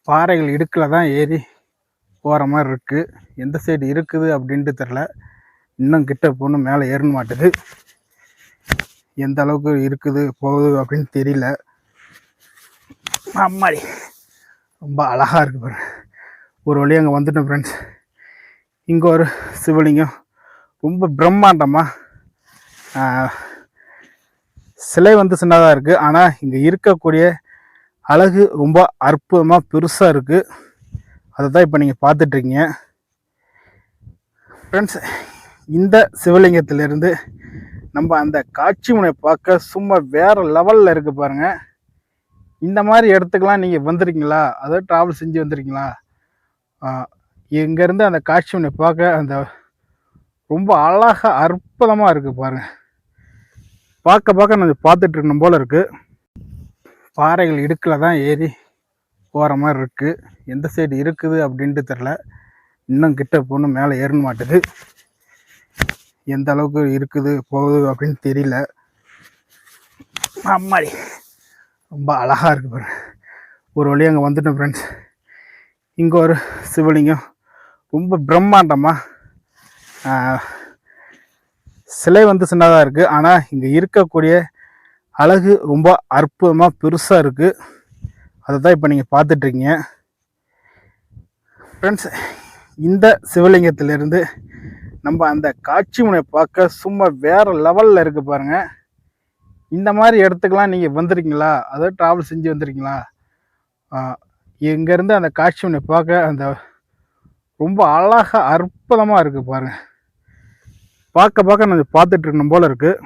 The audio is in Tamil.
பாறைகள் இடுக்கில் தான் ஏறி போகிற மாதிரி இருக்குது. எந்த சைடு இருக்குது அப்படின்ட்டு தெரில. இன்னும் கிட்ட போகணும், மேலே ஏறணும் மாட்டுது. எந்த அளவுக்கு இருக்குது போகுது அப்படின்னு தெரியல. அம்மாடி ரொம்ப அழகாக இருக்குது பாருங்க. ஒரு வழி அங்கே வந்துட்டோம் ஃப்ரெண்ட்ஸ். இங்கே ஒரு சிவலிங்கம் ரொம்ப பிரம்மாண்டமாக சிலை வந்து சின்னதாக இருக்குது. ஆனால் இங்கே இருக்கக்கூடிய அழகு ரொம்ப அற்புதமாக பெருசாக இருக்குது. அதை தான் இப்போ நீங்கள் பார்த்துட்ருக்கீங்க ஃப்ரெண்ட்ஸ். இந்த சிவலிங்கத்திலேருந்து நம்ம அந்த காட்சி முனை பார்க்க சும்மா வேறு லெவலில் இருக்குது பாருங்கள். இந்த மாதிரி இடத்துக்கெலாம் நீங்கள் வந்திருக்கீங்களா? அதாவது ட்ராவல் செஞ்சு வந்திருக்கீங்களா? இங்கேருந்து அந்த காட்சி முனை பார்க்க அந்த ரொம்ப அழகாக அற்புதமாக இருக்குது பாருங்கள். பார்க்க பார்க்க நான் பார்த்துட்ருக்கணும் போல் இருக்குது. பாறைகள் இடுக்கில் தான் ஏறி போகிற மாதிரி இருக்குது. எந்த சைடு இருக்குது அப்படின்ட்டு தெரில. இன்னும் கிட்ட போகணும், மேலே ஏறணும் மாட்டுது. எந்த அளவுக்கு இருக்குது போகுது அப்படின்னு தெரியல. அம்மாடி ரொம்ப அழகாக இருக்குது பாருங்க. ஒரு வழி அங்கே வந்துட்டோம் ஃப்ரெண்ட்ஸ். இங்கே ஒரு சிவலிங்கம் ரொம்ப பிரம்மாண்டமாக சிலை வந்து சின்னதாக இருக்குது. ஆனால் இங்கே இருக்கக்கூடிய அழகு ரொம்ப அற்புதமாக பெருசாக இருக்குது. அதை தான் இப்போ நீங்கள் பார்த்துட்ருக்கீங்க ஃப்ரெண்ட்ஸ். இந்த சிவலிங்கத்திலேருந்து நம்ம அந்த காட்சி முனை பார்க்க சும்மா வேறு லெவலில் இருக்குது பாருங்கள். இந்த மாதிரி இடத்துக்கெலாம் நீங்கள் வந்திருக்கீங்களா? அதாவது ட்ராவல் செஞ்சு வந்திருக்கீங்களா? இங்கேருந்து அந்த காட்சி முனை பார்க்க அந்த ரொம்ப அழகாக அற்புதமாக இருக்குது பாருங்கள். பார்க்க பார்க்க நான் பார்த்துட்ருக்கணும் போல் இருக்குது.